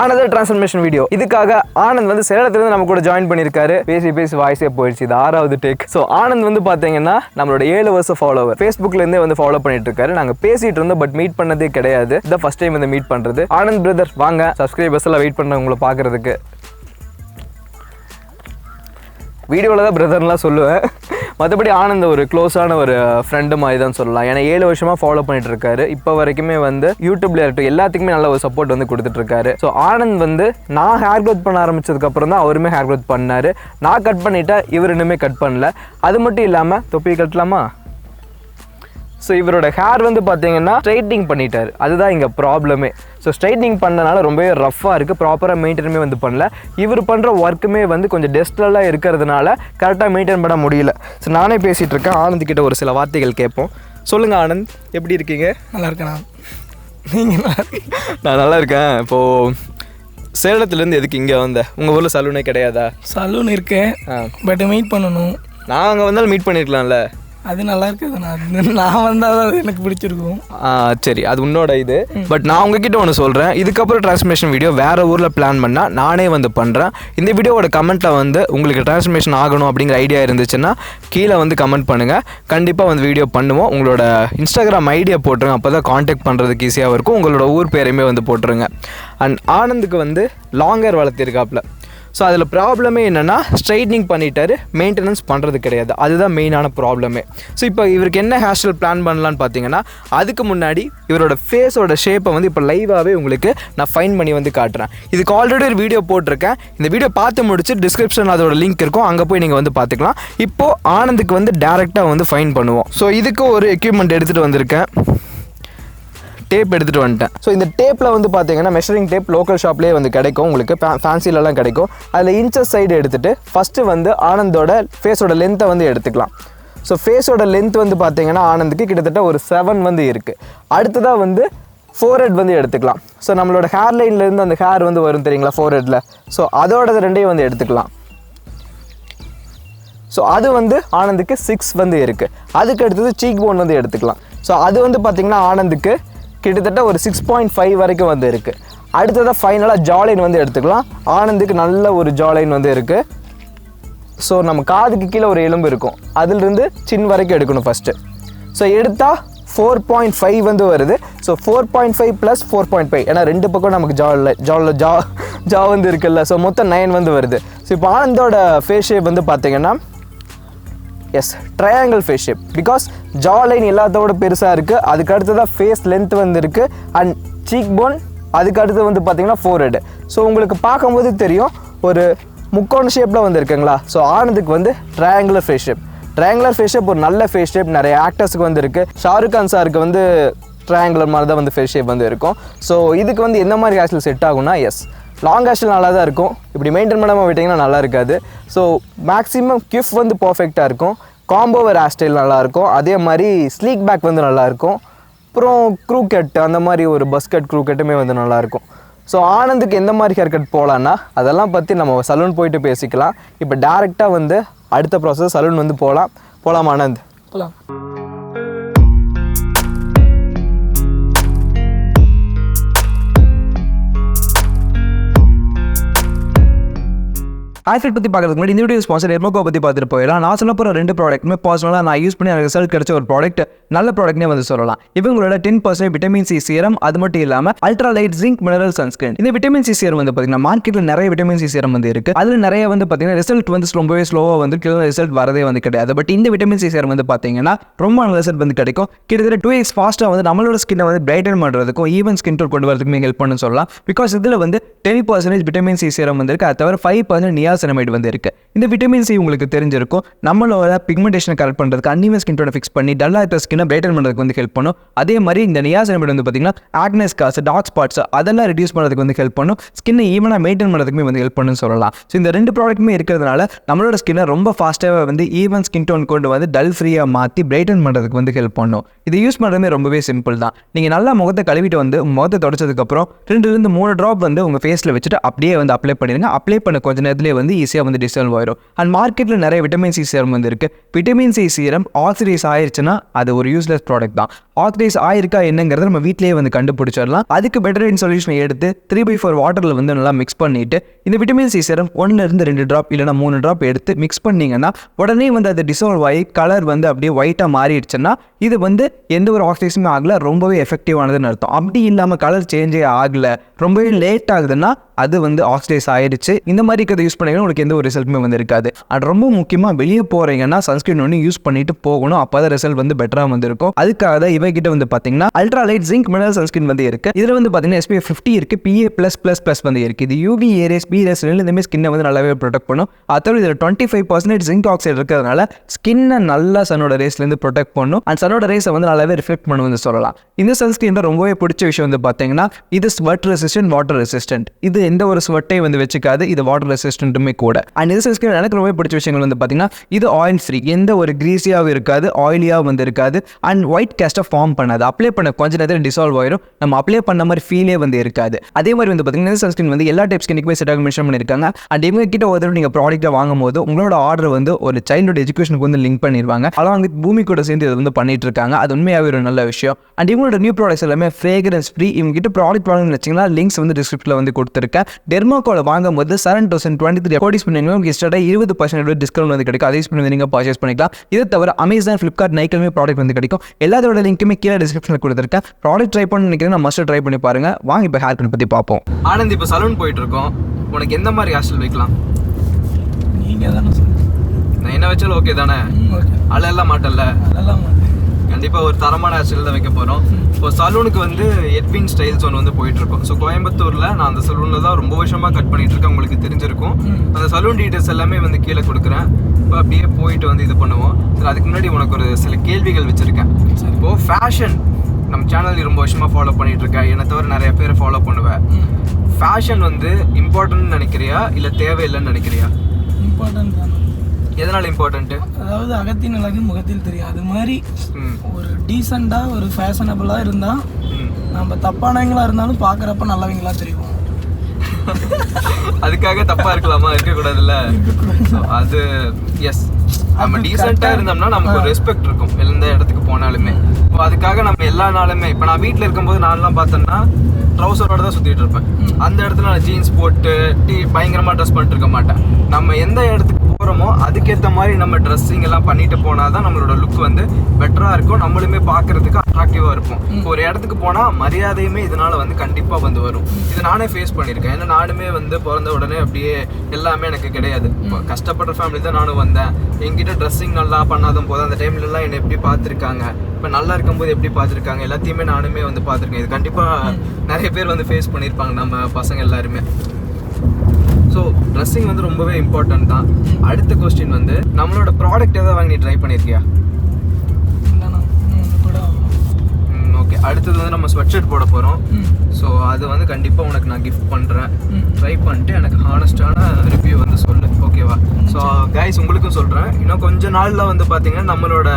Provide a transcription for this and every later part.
another transformation video. இதுக்காக ஆனந்த் வந்து சேலத்துல நம்ம கூட ஜாயின் பண்ணிருக்காரு. பேசி வாய்ஸே போயிடுச்சு. இது 6வது டேக். சோ ஆனந்த் வந்து பாத்தீங்கன்னா நம்மளோட 7 வருஷ ஃபாலோவர். Facebookல இருந்தே வந்து ஃபாலோ பண்ணிட்டு இருக்காரு. நாங்க பேசிட்டு இருந்தோம் பட் மீட் பண்ணதே கிடையாது. இத ஃபர்ஸ்ட் டைம் வந்து மீட் பண்றது. ஆனந்த் பிரதர் வாங்க, சப்ஸ்கிரைபர்ஸ் எல்லாம் வெயிட் பண்றாங்க உங்களை பாக்குறதுக்கு. வீடியோவில் தான் பிரதர்லாம் சொல்லுவேன். மற்றபடி ஆனந்த் ஒரு க்ளோஸான ஒரு ஃப்ரெண்டு மாதிரி தான் சொல்லலாம். ஏன்னா 7 வருஷமாக ஃபாலோ பண்ணிட்டு இருக்காரு. இப்போ வரைக்குமே வந்து யூடியூப்ல இருக்கட்டும் எல்லாத்துக்குமே நல்ல ஒரு சப்போர்ட் வந்து கொடுத்துட்டு இருக்காரு. ஸோ ஆனந்த் வந்து நான் ஹேர் க்ரோத் பண்ண ஆரம்பிச்சதுக்கப்புறம் தான் அவருமே ஹேர் க்ரோத் பண்ணாரு. நான் கட் பண்ணிட்டா இவர் இன்னுமே கட் பண்ணல. அது மட்டும் இல்லாமல் தொப்பி கட்டலாமா? ஸோ இவரோட ஹேர் வந்து பார்த்தீங்கன்னா ஸ்ட்ரைட்னிங் பண்ணிட்டாரு. அதுதான் இங்கே ப்ராப்ளமே. ஸோ ஸ்ட்ரைட்னிங் பண்ணனால ரொம்பவே ரஃப்பாக இருக்குது. ப்ராப்பராக மெயின்டைனுமே வந்து பண்ணல. இவர் பண்ணுற ஒர்க்குமே வந்து கொஞ்சம் டஸ்ட்லாம் இருக்கிறதுனால கரெக்டாக மெயின்டைன் பண்ண முடியல. ஸோ நானே பேசிகிட்டு இருக்கேன். ஆனந்த் கிட்ட ஒரு சில வார்த்தைகள் கேட்போம். சொல்லுங்கள் ஆனந்த், எப்படி இருக்கீங்க? நல்லா இருக்கேன். நீங்கள்? நான் நல்லா இருக்கேன். இப்போது சேலத்துலேருந்து எதுக்கு இங்கே வந்தேன்? உங்கள் ஊரில் சலூனே கிடையாதா? சலூன் இருக்கேன், பட் மீட் பண்ணணும். நான் அங்கே வந்தாலும் மீட் பண்ணியிருக்கலாம்ல. அது நல்லா இருக்குது. நான் வந்தால் தான் எனக்கு பிடிச்சிருக்கும். சரி, அது உன்னோட இது. பட் நான் உங்ககிட்ட ஒன்று சொல்கிறேன். இதுக்கப்புறம் டிரான்ஸ்ஃபர்மேஷன் வீடியோ வேறு ஊரில் பிளான் பண்ணால் நானே வந்து பண்ணுறேன். இந்த வீடியோவோட கமெண்ட்டில் வந்து உங்களுக்கு டிரான்ஸ்ஃபர்மேஷன் ஆகணும் அப்படிங்கிற ஐடியா இருந்துச்சுன்னா கீழே வந்து கமெண்ட் பண்ணுங்கள். கண்டிப்பாக வந்து வீடியோ பண்ணுவோம். உங்களோட இன்ஸ்டாகிராம் ஐடியா போட்டுருங்க. அப்போ தான் காண்டாக்ட் பண்ணுறதுக்கு ஈஸியாக இருக்கும். உங்களோட ஊர் பேரையுமே வந்து போட்டுருங்க. அண்ட் ஆனந்துக்கு வந்து லாங் ஹேர் வளர்த்திருக்காப்புல. ஸோ அதில் ப்ராப்ளமே என்னென்னா ஸ்ட்ரைட்னிங் பண்ணிட்டாரு, மெயின்டெனன்ஸ் பண்ணுறது கிடையாது. அதுதான் மெயினான ப்ராப்ளமே. ஸோ இப்போ இவருக்கு என்ன ஹேர் ஸ்டைல் பிளான் பண்ணலான்னு பார்த்தீங்கன்னா, அதுக்கு முன்னாடி இவரோட ஃபேஸோட ஷேப்பை வந்து இப்போ லைவாகவே உங்களுக்கு நான் ஃபைன் பண்ணி வந்து காட்டுறேன். இதுக்கு ஆல்ரெடி ஒரு வீடியோ போட்டிருக்கேன். இந்த வீடியோ பார்த்து முடிச்சு டிஸ்கிரிப்ஷன் அதோட லிங்க் இருக்கும், அங்கே போய் நீங்கள் வந்து பார்த்துக்கலாம். இப்போது ஆனந்துக்கு வந்து டேரெக்டாக வந்து ஃபைன் பண்ணுவோம். ஸோ இதுக்கு ஒரு எக்யூப்மெண்ட் எடுத்துகிட்டு வந்திருக்கேன். டேப் எடுத்துகிட்டு வந்துட்டேன். ஸோ இந்த டேப்பில் வந்து பார்த்தீங்கன்னா மெஷரிங் டேப் லோக்கல் ஷாப்லேயே வந்து கிடைக்கும். உங்களுக்கு ஃபேன்சிலெலாம் கிடைக்கும். அதில் இன்ச்சஸ் சைடு எடுத்துகிட்டு ஃபஸ்ட்டு வந்து ஆனந்தோட ஃபேஸோட லென்த்தை வந்து எடுத்துக்கலாம். ஸோ ஃபேஸோட லென்த் வந்து பார்த்தீங்கன்னா ஆனந்துக்கு கிட்டத்தட்ட ஒரு 7 வந்து இருக்குது. அடுத்ததாக வந்து ஃபோர்ஹெட் வந்து எடுத்துக்கலாம். ஸோ நம்மளோட ஹேர் லைன்லேருந்து அந்த ஹேர் வந்து வரும் தெரியுங்களா ஃபோர்ஹெட்டில். ஸோ அதோட ரெண்டையும் வந்து எடுத்துக்கலாம். ஸோ அது வந்து ஆனந்துக்கு 6 வந்து இருக்குது. அதுக்கு அடுத்தது சீக் போன் வந்து எடுத்துக்கலாம். ஸோ அது வந்து பார்த்திங்கன்னா ஆனந்துக்கு கிட்டத்தட்ட ஒரு 6.5 வரைக்கும் வந்து இருக்குது. அடுத்ததாக ஃபைனலாக ஜாலைன் வந்து எடுத்துக்கலாம். ஆனந்துக்கு நல்ல ஒரு ஜாலைன் வந்து இருக்குது. ஸோ நம்ம காதுக்கு கீழே ஒரு எலும்பு இருக்கும், அதிலிருந்து சின் வரைக்கும் எடுக்கணும் ஃபஸ்ட்டு. ஸோ எடுத்தால் 4.5 வந்து வருது. ஸோ 4.5 + 4.5, ஏன்னா 2 பக்கம் நமக்கு ஜா வந்து இருக்குல்ல. ஸோ மொத்தம் 9 வந்து வருது. ஸோ இப்போ ஆனந்தோட ஃபேஸ் ஷேப் வந்து பார்த்தீங்கன்னா triangle face shape. Because jaw line எல்லாத்தோட பெருசாக இருக்குது. அதுக்கு அடுத்ததாக ஃபேஸ் லென்த் வந்து இருக்குது. அண்ட் சீக் போன் அதுக்கு அடுத்து வந்து பார்த்திங்கன்னா ஃபோர்ஹெட். ஸோ உங்களுக்கு பார்க்கும்போது தெரியும் ஒரு முக்கோண ஷேப்பில் வந்து இருக்குங்களா. ஸோ ஆனந்துக்கு வந்து triangular face shape. Triangular face shape ஒரு நல்ல ஃபேஸ் ஷேப். நிறைய ஆக்டர்ஸுக்கு வந்து இருக்குது. ஷாருக் கான் சாருக்கு வந்து ட்ரையாங்குலர் மாதிரி தான் வந்து ஃபேஸ் ஷேப் வந்து இருக்கும். ஸோ இதுக்கு வந்து எந்த மாதிரி ஹேர் ஸ்டைல் செட் ஆகும்னா லாங் ஹேர் ஸ்டைல் நல்லா தான் இருக்கும். இப்படி மெயின்டைன் பண்ணாமல் விட்டிங்கன்னா நல்லா இருக்காது. ஸோ மேக்ஸிமம் கிஃப் வந்து பர்ஃபெக்டாக இருக்கும். காம்போவர் ஹேர் ஸ்டைல் நல்லாயிருக்கும். அதே மாதிரி ஸ்லீக் பேக் வந்து நல்லாயிருக்கும். அப்புறம் க்ரூ கட், அந்த மாதிரி ஒரு பஸ் கட் க்ரூ கட்டுமே வந்து நல்லாயிருக்கும். ஸோ ஆனந்துக்கு எந்த மாதிரி ஹேர் கட் போகலான்னா அதெல்லாம் பற்றி நம்ம சலூன் போயிட்டு பேசிக்கலாம். இப்போ டேரெக்டாக வந்து அடுத்த ப்ராசஸ் சலூன் வந்து போகலாம் ஆனந்த் போகலாம். ஹேர்ஃபிட் பற்றி பார்க்கறதுக்கு முன்னாடி இந்த வீடியோ ஸ்பான்சர் எர்மோகோ பற்றி பார்த்துட்டு போயிடலாம். நான் சொல்ல போகிற 2 ப்ராடக்ட்டுமே பர்சனலாக நான் யூஸ் பண்ணி ரிசல்ட் கிடைச்ச ஒரு ப்ராடக்ட், நல்ல ப்ராடக்ட்னே வந்து சொல்லலாம். இவங்களோட 10% விட்டமின் சி சீரம், அது மட்டும் இல்லாமல் ultra light zinc mineral sunscreen. இந்த விட்டமின் சி சீரம் வந்து பார்த்தீங்கன்னா மார்க்கெட்டில் நிறைய விட்டமின் சி சீரம் வந்து இருக்குது. அதில் நிறைய வந்து பார்த்தீங்கன்னா ரிசல்ட் வந்து ரொம்பவே ஸ்லோவாக வந்து ரிசல்ட் வரதே வந்து கிடையாது. பட் இந்த விட்டமின் சி சீரம் வந்து பார்த்தீங்கன்னா ரொம்ப நல்ல ரிசல்ட் வந்து கிடைக்கும். கிட்டத்தட்ட 2x ஃபாஸ்ட்டாக வந்து நம்மளோட ஸ்கின்னை வந்து பிரைட்டன் பண்ணுறதுக்கும் ஈவன் ஸ்கின் டோன் கொண்டு வரதுக்குமே ஹெல்ப் பண்ணு சொல்லலாம். பிகாஸ் இதில் வந்து 10% விட்டமின் சி சீரம் வந்து இருக்குது. அது தவிர 5% நியாசினமைட் வந்து இருக்குது. இந்த விட்டமின் சி உங்களுக்கு தெரிஞ்சிருக்கும், நம்மளோட பிக்மெண்டேஷனை கரெக்ட் பண்ணுறதுக்கு, அன்இவன் ஸ்கின் டோனை ஃபிக்ஸ் பண்ணி டல்லாக இருக்கிற ஸ்கின்னை பிரைட்டன் பண்ணுறதுக்கு வந்து ஹெல்ப் பண்ணும். அதே மாதிரி இந்த நியாசினமைட் வந்து பார்த்தீங்கன்னா ஆக்னே ஸ்கார்ஸ், டார்க் ஸ்பாட்ஸ் அதெல்லாம் ரெடியூஸ் பண்ணுறதுக்கு வந்து ஹெல்ப் பண்ணும். ஸ்கின்னை ஈவனாக மெயின்டைன் பண்ணுறதுக்குமே வந்து ஹெல்ப் பண்ணுன்னு சொல்லலாம். ஸோ இந்த 2 ப்ராடக்ட்டுமே இருக்கிறதுனால நம்மளோட ஸ்கின்னை ரொம்ப ஃபாஸ்ட்டாக வந்து ஈவன் ஸ்கின் டோன் கொண்டு வந்து டல் ஃப்ரீயாக மாற்றி பிரைட்டன் பண்ணுறதுக்கு வந்து ஹெல்ப் பண்ணும். இது யூஸ் பண்ணுறதுமே ரொம்பவே சிம்பிள் தான். நீங்கள் நல்லா முகத்தை கழுவிட்டு வந்து முகத்தை தொடச்சதுக்கப்புறம் 2-3 ட்ராப் வந்து உங்கள் ஃபேஸில் வச்சுட்டு அப்படியே வந்து அப்ளை பண்ணிடுங்க. அப்ளை பண்ண கொஞ்சம் நேரத்துலேயே வந்து ஈஸியாக வந்து டிசால்வ் ஆயிடும். அண்ட் மார்க்கெட்டில் நிறைய விட்டமின் சி சீரம் வந்து இருக்குது. விட்டமின் சி சீரம் ஆக்சிடைஸ் ஆயிடுச்சுன்னா அது ஒரு யூஸ்லெஸ் ப்ராடக்ட் தான். ஆக்சிடைஸ் ஆயிருக்கா என்னங்கிறத நம்ம வீட்லேயே வந்து கண்டுபிடிச்சிடலாம். அதுக்கு பெட்டர் சொல்யூஷனை எடுத்து 3/4 வாட்டரில் வந்து நல்லா மிக்ஸ் பண்ணிட்டு இந்த விட்டமின் சி சீரம் 1-2 ட்ராப் இல்லைனா 3 ட்ராப் எடுத்து மிக்ஸ் பண்ணிங்கன்னா உடனே வந்து அது டிசால்வ் ஆகி கலர் வந்து அப்படியே ஒயிட்டாக மாறிடுச்சுன்னா இது வந்து எந்த ஒரு ஆக்சிடைஸுமே ஆகலை, ரொம்பவே எஃபெக்டிவானதுன்னு அர்த்தம். அப்படி இல்லாமல் கலர் சேஞ்சே ஆகலை, ரொம்பவே லேட் ஆகுதுன்னா அது வந்து ஆக்சிடைஸ் ஆயிடுச்சு. இந்த மாதிரி இருக்கிறத யூஸ் பண்ணிங்கன்னா உங்களுக்கு எந்த ஒரு ரிசல்ட்டுமே வந்து இருக்காது. அது ரொம்ப முக்கியமாக வெளியே போகிறீங்கன்னா சன்ஸ்கிரீன் ஒன்று யூஸ் பண்ணிட்டு போகணும். அப்போ தான் ரிசல்ட் வந்து பெட்டராக வந்து இருக்கும். அதுக்காக தான் இவகிட்ட வந்து பார்த்தீங்கன்னா ultra light zinc mineral sunscreen வந்து இருக்குது. இதில் வந்து பார்த்தீங்கன்னா SPF 50 இருக்குது, PA+++ வந்து இருக்குது. இது UV ஏரேஸ் BRS ரெண்டுமே ஸ்கின்னை வந்து நல்லாவே ப்ரொடெக்ட் பண்ணும். அதோட இதில் 25% ஜிங்க் ஆக்சைடு இருக்கிறதுனால ஸ்கின்னை நல்லா சனோட ரேஸ்லேருந்து ப்ரொடெக்ட் பண்ணும். அண்ட் சனோட ரேஸை வந்து நல்லாவே ரிஃப்ளெக்ட் பண்ணு வந்து சொல்லலாம். இந்த சன்ஸ்கிரீனில் ரொம்பவே பிடிச்ச விஷயம் வந்து பார்த்தீங்கன்னா இது ஸ்வெட் ரெசிஸ்டன்ட், வாட்டர் ரெசிஸ்டன்ட். இது எந்த ஒரு ஸ்வெட்டையும் வந்து வச்சுக்காது, இது வாட்டர் ரெசிஸ்டன்ட்டுமே கூட. அண்ட் இது சன்ஸ்கிரீன் எனக்கு ரொம்ப பிடிச்ச விஷயங்கள் வந்து பார்த்தீங்கன்னா இது ஆயில் ஃப்ரீ, எந்த ஒரு கிரீஸியாகவும் இருக்காது, ஆயிலியாக வந்து இருக்காது. அண்ட் ஒயிட் கேஸ்ட்டை ஃபார்ம் பண்ணாது. அப்ளை பண்ண கொஞ்ச நேரத்தில் டிசால்வ் ஆயிரும், நம்ம அப்ளை பண்ண மாதிரி ஃபீலே வந்து இருக்காது. அதே மாதிரி வந்து பார்த்தீங்கன்னா இந்த சன்ஸ்கிரீன் வந்து எல்லா டைப் ஸ்கின்னுக்குமே செட் ஆக மென்ஷன் பண்ணியிருக்காங்க. அண்ட் இவங்க கிட்ட ஒரு தடவை நீங்கள் ப்ராடக்ட்டை வாங்கும் போது உங்களோட ஆர்டர் வந்து ஒரு சைல்டோட எஜுகேஷனுக்கு வந்து லிங்க் பண்ணிடுவாங்க. அலாங் வித் பூமி கூட சேர்ந்து இது வந்து பண்ணிட்டு இருக்காங்க. அது உண்மையாகவே ஒரு நல்ல விஷயம். அண்ட் இவங்களோட நியூ ப்ராடக்ட்ஸ் எல்லாமே ஃப்ரேக்ரன்ஸ் ஃப்ரீ. இவங்க கிட்ட ப்ராடக்ட் வாங்கணும்னு வச்சிங்கன்னா லிங்க்ஸ் வந்து டிஸ்கிரிப்ஷனில் வந்து கொடுத்துருக்கேன். டெர்மாக்கோல வாங்கும் போது Saran 2023 கோடிஸ் பண்ணீங்கன்னா உங்களுக்கு எக்ஸ்ட்ரா 20% டிஸ்கவுண்ட் வந்து கிடைக்கும். அதை யூஸ் பண்ணி நீங்கள் பர்ச்சேஸ் பண்ணிக்கலாம். இதை தவிர அமேசான், ஃப்ளிப்கார்ட், நைக்கிலுமே ப்ராடக்ட் வந்து கிடைக்கும். எல்லாத்தோட லிங்க்குமே கீழே டிஸ்கிரிப்ஷனில் கொடுத்துருக்கேன். ப்ராடக்ட் ட்ரை பண்ணி நினைக்கிறேன், மஸ்ட் ட்ரை பண்ணி பாருங்க. வாங்க இப்போ ஹேர் கட் பற்றி பார்ப்போம். ஆனந்த், இப்போ சலூன் போயிட்டு இருக்கோம். உனக்கு எந்த மாதிரி ஹேர் ஸ்டைல் வைக்கலாம்? நீங்கள் தானே சொல்லுங்கள். நான் என்ன வச்சாலும் ஓகே தானே? ஓகே, அழெல்லாம் மாட்டல? அதெல்லாம் கண்டிப்பாக ஒரு தரமான ஹேர் ஸ்டைல் தான் வைக்க போகிறோம். இப்போ சலூனுக்கு வந்து எட்வின் ஸ்டைல்ஸ் ஒன்று வந்து போயிட்டுருக்கோம். ஸோ கோயம்புத்தூரில் நான் அந்த சலூனில் தான் ரொம்ப வருஷமாக கட் பண்ணிட்டு இருக்கேன். உங்களுக்கு தெரிஞ்சிருக்கும். அந்த சலூன் டீட்டெயில்ஸ் எல்லாமே வந்து கீழே கொடுக்குறேன். இப்போ அப்படியே போயிட்டு வந்து இது பண்ணுவோம். சரி, அதுக்கு முன்னாடி உனக்கு ஒரு சில கேள்விகள் வச்சுருக்கேன். இப்போது ஃபேஷன் நம்ம சேனல் ரொம்ப வருஷமாக ஃபாலோ பண்ணிட்டு இருக்கேன். என்னை தவிர நிறைய பேர் ஃபாலோ பண்ணுவேன். ஃபேஷன் வந்து இம்பார்ட்டன்ட்னு நினைக்கிறியா இல்லை தேவையில்லைன்னு நினைக்கிறியா? இம்பார்ட்டன்ட் தான். எதனால் இம்பார்ட்டன்ட்டு? அதாவது அகத்தின் அழகு முகத்தில் தெரியும். அது மாதிரி ஒரு டீசெண்டாக ஒரு ஃபேஷனபிளாக இருந்தால் நம்ம தப்பானவங்களா இருந்தாலும் பார்க்குறப்ப நல்லவங்களா தெரியும். அதுக்காக தப்பா இருக்கலாமா? இருக்கக்கூடாதுல்ல. அது எஸ், நம்ம டீசெண்டாக இருந்தோம்னா நமக்கு ஒரு ரெஸ்பெக்ட் இருக்கும் எந்த இடத்துக்கு போனாலுமே. இப்போ அதுக்காக நம்ம எல்லா நாளுமே, இப்போ நான் வீட்டில் இருக்கும்போது நான்லாம் பார்த்தேன்னா ட்ரௌசரோட தான் சுற்றிட்டு இருப்பேன். அந்த இடத்துல நான் ஜீன்ஸ் போட்டு பயங்கரமாக ட்ரெஸ் பண்ணிட்டு இருக்க மாட்டேன். நம்ம எந்த இடத்துக்கு போகிறோமோ அதுக்கேற்ற மாதிரி நம்ம ட்ரெஸ்ஸிங் எல்லாம் பண்ணிட்டு போனால் தான் நம்மளோட லுக் வந்து பெட்டராக இருக்கும், நம்மளுமே பார்க்குறதுக்கு அட்ராக்டிவாக இருக்கும். இப்போ ஒரு இடத்துக்கு போனால் மரியாதையுமே இதனால் வந்து கண்டிப்பாக வந்து வரும். இது நானே ஃபேஸ் பண்ணியிருக்கேன். ஏன்னா நானுமே வந்து பிறந்த உடனே அப்படியே எல்லாமே எனக்கு கிடையாது. இப்போ கஷ்டப்படுற ஃபேமிலி தான் நானும் வந்தேன். என்கிட்ட ட்ரெஸ்ஸிங் நல்லா பண்ணாத போது அந்த டைம்லலாம் என்னை எப்படி பார்த்துருக்காங்க, இப்போ நல்லா இருக்கும்போது எப்படி பார்த்துருக்காங்க, எல்லாத்தையுமே நானுமே வந்து பார்த்துருக்கேன். இது கண்டிப்பாக நிறைய பேர் வந்து ஃபேஸ் பண்ணியிருப்பாங்க நம்ம பசங்க எல்லாருமே. ஸோ ட்ரெஸ்ஸிங் வந்து ரொம்பவே இம்பார்ட்டன்ட் தான். அடுத்த கொஸ்டின் வந்து நம்மளோட ப்ராடக்ட் எதாவது வாங்கி நீ ட்ரை பண்ணியிருக்கியா? ஓகே, அடுத்தது வந்து நம்ம ஸ்வெட் ஷர்ட் போட போகிறோம். ஸோ அது வந்து கண்டிப்பாக உனக்கு நான் கிஃப்ட் பண்ணுறேன். ட்ரை பண்ணிட்டு எனக்கு ஹானஸ்டான ரிவ்யூ வந்து சொல்லு, ஓகேவா? ஸோ கைஸ் உங்களுக்கும் சொல்கிறேன், இன்னும் கொஞ்ச நாளில் வந்து பார்த்தீங்கன்னா நம்மளோட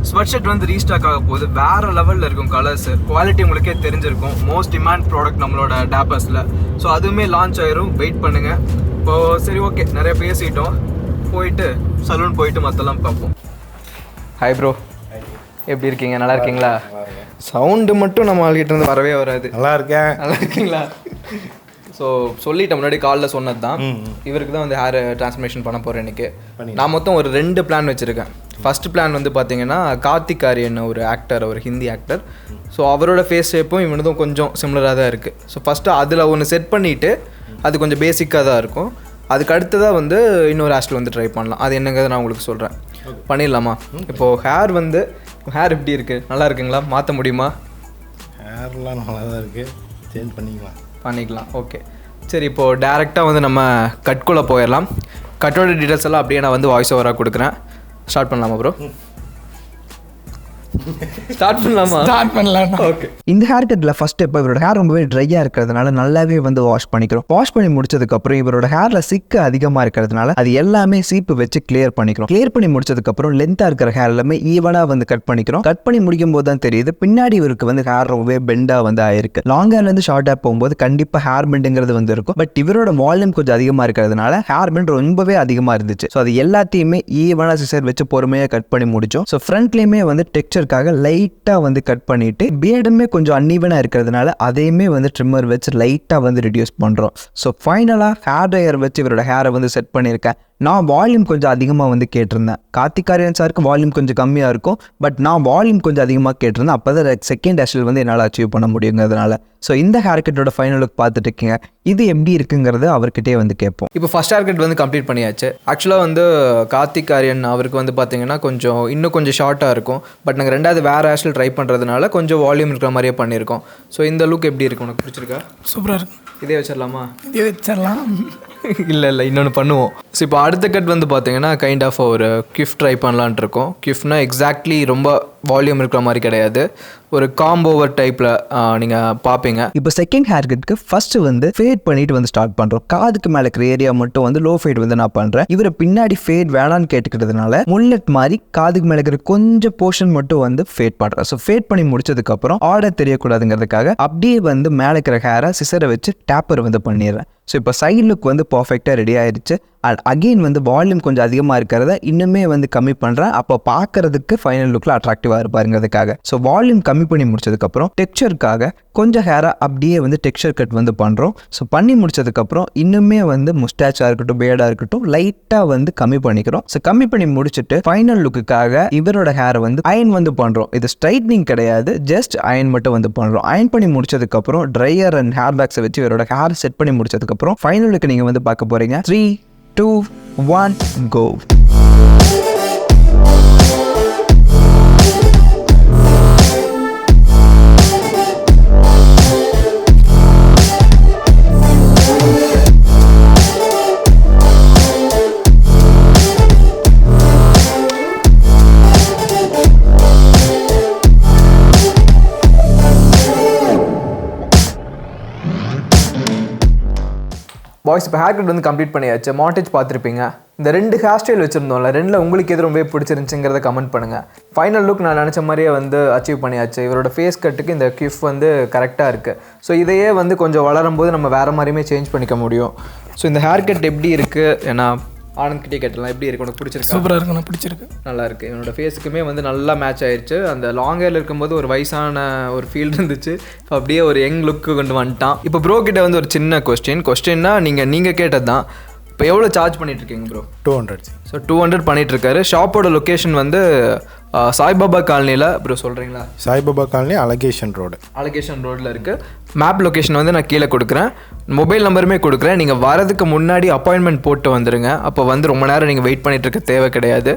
ஸ்வெட் ஷர்ட் வந்து ரீஸ்டாக் ஆக போகுது. வேறு லெவலில் இருக்கும் கலர்ஸ், குவாலிட்டி உங்களுக்கே தெரிஞ்சிருக்கும். மோஸ்ட் டிமாண்ட் ப்ராடக்ட் நம்மளோட டேப்பர்ஸில். ஸோ அதுவுமே லான்ச் ஆயிரும், வெயிட் பண்ணுங்கள். இப்போது சரி, ஓகே, நிறைய பேசிட்டோம். போயிட்டு சலூன் போயிட்டு மற்றெல்லாம் பார்ப்போம். ஹாய் ப்ரோ, எப்படி இருக்கீங்க? நல்லா இருக்கீங்களா? சவுண்டு மட்டும் நம்ம ஆள்கிட்ட இருந்து வரவே வராது. நல்லா இருக்கேன். நல்லா இருக்கீங்களா? ஸோ சொல்லிட்டேன், முன்னாடி காலில் சொன்னது தான். இவருக்கு தான் வந்து ஹேர் டிரான்ஸ்ஃபர்மேஷன் பண்ண போகிறேன் இன்றைக்கி. நான் மொத்தம் ஒரு 2 பிளான் வச்சுருக்கேன். ஃபஸ்ட் பிளான் வந்து பார்த்தீங்கன்னா கார்த்திக் ஆரியன் ஒரு ஆக்டர், ஒரு ஹிந்தி ஆக்டர். ஸோ அவரோட ஃபேஸ் ஷேப்பும் இவனதும் கொஞ்சம் சிமிலராக தான் இருக்குது. ஸோ ஃபஸ்ட்டு அதில் ஒன்று செட் பண்ணிவிட்டு அது கொஞ்சம் பேசிக்காக தான் இருக்கும். அதுக்கு அடுத்ததாக வந்து இன்னொரு ஹேர் ஸ்டைல் வந்து ட்ரை பண்ணலாம். அது என்னங்கிறத நான் உங்களுக்கு சொல்கிறேன். பண்ணிடலாமா? இப்போது ஹேர் எப்படி இருக்குது? நல்லா இருக்குங்களா? மாற்ற முடியுமா? ஹேர்லாம் நல்லா தான் இருக்குது, சேஞ்ச் பண்ணிக்கலாம். ஓகே, சரி, இப்போது டேரெக்டாக வந்து நம்ம கட்குள்ளே போயிடலாம். கட்டோட டீட்டெயில்ஸ் எல்லாம் அப்படியே நான் வந்து வாய்ஸ் ஓவராக கொடுக்குறேன். ஸ்டார்ட் பண்ணலாமா ப்ரோ? ஸ்டார்ட் பண்ணலாம். ஓகே, இந்த ஹேர் கட்டில் ஃபர்ஸ்ட் ஸ்டெப், இவரோட ஹேர் ரொம்பவே ட்ரையாக இருக்கிறதுனால நல்லாவே வந்து வாஷ் பண்ணிக்கிறோம். வாஷ் பண்ணி முடிச்சதுக்கப்புறம் இவரோட ஹேரில் சிக்கு அதிகமாக இருக்கிறதுனால அது எல்லாமே சீப்பு வச்சு கிளியர் பண்ணிக்கிறோம். கிளியர் பண்ணி முடிச்சதுக்கப்புறம் லென்த்தாக இருக்கிற ஹேர் எல்லாமே ஈவனாக வந்து கட் பண்ணிக்கிறோம். கட் பண்ணி முடிக்கும் போது தான் தெரியுது பின்னாடி இவருக்கு வந்து ஹேர் ரொம்பவே பெண்டாக வந்து ஆயிருக்கு. லாங் ஹேர்லேருந்து ஷார்ட் ஹேர் போகும்போது கண்டிப்பாக ஹேர் பெண்டுங்கிறது வந்து இருக்கும். பட் இவரோட வால்யூம் கொஞ்சம் அதிகமாக இருக்கிறதுனால ஹேர் பெண்ட் ரொம்பவே அதிகமாக இருந்துச்சு. ஸோ அது எல்லாத்தையுமே ஈவனாக சிசர் வச்சு பொறுமையாக கட் பண்ணி முடிச்சோம். ஸோ ஃப்ரண்ட்லேயுமே வந்து டெக்ஸ்சர் பண்ணுறதுக்காக லைட்டாக வந்து கட் பண்ணிவிட்டு பியர்டுமே கொஞ்சம் அன்ஈவனாக இருக்கிறதுனால அதையுமே வந்து ட்ரிம்மர் வச்சு லைட்டாக வந்து ரிடியூஸ் பண்ணுறோம். ஸோ ஃபைனலாக ஹேர் ட்ரையர் வச்சு இவரோட ஹேரை வந்து செட் பண்ணியிருக்கேன். நான் வால்யூம் கொஞ்சம் அதிகமாக வந்து கேட்டிருந்தேன். கார்த்திகாரியன் சாருக்கு வால்யூம் கொஞ்சம் கம்மியாக இருக்கும், பட் நான் வால்யூம் கொஞ்சம் அதிகமாக கேட்டிருந்தேன். அப்போ தான் செகண்ட் ஹேர்ஸ்டைல் வந்து என்னால் அச்சீவ் பண்ண முடியுங்கிறதுனால. ஸோ இந்த ஹேர் கட்டோட ஃபைனல் லுக் பார்த்துட்டு இருக்கீங்க, இது எப்படி இருக்குங்கிறது அவர்கிட்டே வந்து கேட்போம். இப்போ ஃபர்ஸ்ட் ஹேர் கட் வந்து கம்ப்ளீட் பண்ணியாச்சு. ஆக்சுவலாக வந்து கார்த்திகாரியன் அவருக்கு வந்து பார்த்தீங்கன்னா இன்னும் கொஞ்சம் ஷார்ட்டாக இருக்கும். பட் நாங்கள் ரெண்டாவது வேறு ஹேர்ஸ்டைல் ட்ரை பண்ணுறதுனால கொஞ்சம் வால்யூம் இருக்கிற மாதிரியே பண்ணியிருக்கோம். ஸோ இந்த லுக் எப்படி இருக்கு, உனக்கு பிடிச்சிருக்கா? சூப்பராக இருக்கும். இதே வச்சிடலாமா? இதே வச்சிடலாம். இல்லை இன்னொன்று பண்ணுவோம். ஸோ இப்போ அடுத்த கட் வந்து பார்த்தீங்கன்னா கைண்ட் ஆஃப் ஒரு கிஃப்ட் ட்ரை பண்ணலான்ட்டு இருக்கோம். கிஃப்ட்னா எக்ஸாக்ட்லி ரொம்ப வால்யூம் இருக்கிற மாதிரி கிடையாது, ஒரு காம்போவர் டைப்பில் நீங்கள் பார்ப்பீங்க. இப்போ செகண்ட் ஹேர் கட்டுக்கு ஃபஸ்ட்டு வந்து ஃபேட் பண்ணிட்டு வந்து ஸ்டார்ட் பண்ணுறோம். காதுக்கு மேலே இருக்கிற ஏரியா மட்டும் வந்து லோ ஃபேட் வந்து நான் பண்ணுறேன். இவரை பின்னாடி ஃபேட் வேணான்னு கேட்டுக்கிறதுனால முல்லட் மாதிரி காதுக்கு மேலே இருக்கிற கொஞ்சம் போர்ஷன் மட்டும் வந்து ஃபேட் பண்ணுறேன். ஸோ ஃபேட் பண்ணி முடிச்சதுக்கப்புறம் ஆர்டர் தெரியக்கூடாதுங்கிறதுக்காக அப்படியே வந்து மேலே இருக்கிற ஹேரை சிசரை வச்சு டேப்பர் வந்து பண்ணிடுறேன். ஸோ இப்போ சைட் லுக் வந்து பர்ஃபெக்டாக ரெடி ஆயிடுச்சு. அண்ட் அகெயின் வந்து வால்யூம் கொஞ்சம் அதிகமாக இருக்கிறத இன்னுமே வந்து கம்மி பண்ணுறேன். அப்போ பார்க்கறதுக்கு ஃபைனல் லுக்கில் அட்ராக்டிவாக இருப்பாருங்கிறதுக்காக. ஸோ வால்யூம் கம்மி பண்ணி முடிச்சதுக்கப்புறம் டெக்ஸ்சருக்காக கொஞ்சம் ஹேரை அப்படியே வந்து டெக்ஸ்சர் கட் வந்து பண்ணுறோம். ஸோ பண்ணி முடிச்சதுக்கப்புறம் இன்னுமே வந்து முஸ்டாச்சாக இருக்கட்டும் பேடாக இருக்கட்டும் லைட்டாக வந்து கம்மி பண்ணிக்கிறோம். ஸோ கம்மி பண்ணி முடிச்சுட்டு ஃபைனல் லுக்குக்காக இவரோட ஹேரை வந்து அயன் வந்து பண்ணுறோம். இது ஸ்ட்ரைட்னிங் கிடையாது, ஜஸ்ட் அயன் மட்டும் வந்து பண்ணுறோம். அயன் பண்ணி முடிச்சதுக்கப்புறம் ட்ரையர் அண்ட் ஹேர் பேக்ஸை வச்சு இவரோட ஹேர் செட் பண்ணி முடிச்சதுக்கப்புறம் ஃபைனல் லுக்கு நீங்கள் வந்து பார்க்க போகிறீங்க. 3, 2, 1, go. பாய்ஸ் இப்போ ஹேர் கட் வந்து கம்ப்ளீட் பண்ணியாச்சு. மாண்டேஜ் பார்த்துருப்பீங்க. இந்த 2 ஹேர் ஸ்டைல் வச்சுருந்தோம்ல, 2ல் உங்களுக்கு எது ரொம்ப பிடிச்சிருந்துச்சுங்கிறத கமெண்ட் பண்ணுங்கள். ஃபைனல் லுக் நான் நினச்ச மாதிரியே வந்து அச்சீவ் பண்ணியாச்சு. இவரோட ஃபேஸ் கட்டுக்கு இந்த கிஃப் வந்து கரெக்டாக இருக்குது. ஸோ இதையே வந்து கொஞ்சம் வளரும் போது நம்ம வேறு மாதிரியுமே சேஞ்ச் பண்ணிக்க முடியும். ஸோ இந்த ஹேர் கட் எப்படி இருக்குது, ஏன்னா ஆனந்த்கிட்டே கேட்டலாம் எப்படி இருக்குது, உனக்கு பிடிச்சிருக்கு? சூப்பராக இருக்கு, எனக்கு பிடிச்சிருக்கு. நல்லா இருக்குது. என்னோடய ஃபேஸுக்குமே வந்து நல்லா மேட்ச் ஆயிடுச்சு. அந்த லாங் ஹேரில் இருக்கும்போது ஒரு வயசான ஒரு ஃபீல் இருந்துச்சு. இப்போ அப்படியே ஒரு யங் லுக்கு கொண்டு வந்துட்டான். இப்போ ப்ரோ கிட்ட வந்து ஒரு சின்ன கொஸ்டின்னா நீங்கள் கேட்டது தான். இப்போ எவ்வளோ சார்ஜ் பண்ணிகிட்ருக்கீங்க ப்ரோ? 200. ஸோ 200 பண்ணிகிட்ருக்காரு. ஷாப்போட லொக்கேஷன் வந்து சாய்பாபா காலனியில் ப்ரோ சொல்கிறீங்களா? சாய்பாபா காலனி அலகேஷன் ரோடில் இருக்குது. மேப் லொக்கேஷன் வந்து நான் கீழே கொடுக்குறேன், மொபைல் நம்பருமே கொடுக்குறேன். நீங்கள் வரதுக்கு முன்னாடி அப்பாயின்மெண்ட் போட்டு வந்துடுங்க. அப்போ வந்து ரொம்ப நேரம் நீங்கள் வெயிட் பண்ணிகிட்ருக்க தேவை கிடையாது.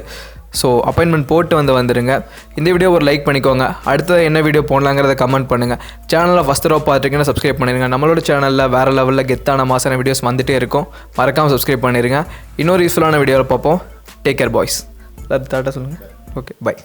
ஸோ அப்பாயின்மெண்ட் போட்டு வந்துடுங்க. இந்த வீடியோ ஒரு லைக் பண்ணிக்கோங்க. அடுத்த என்ன வீடியோ போடலாங்கிறத கமெண்ட் பண்ணுங்கள். சேனலில் ஃபஸ்ட் தடவை பார்த்துருக்கீங்கன்னா சப்ஸ்கிரைப் பண்ணிடுங்க. நம்மளோட சேனலில் வேறு லெவலில் கெத்தான மாசான வீடியோஸ் வந்துகிட்டே இருக்கும். மறக்காமல் சப்ஸ்கிரைப் பண்ணிடுங்க. இன்னொரு யூஸ்ஃபுல்லான வீடியோவில் பார்ப்போம். Take care boys. டாட்டா சொல்லுங்கள். Okay, by.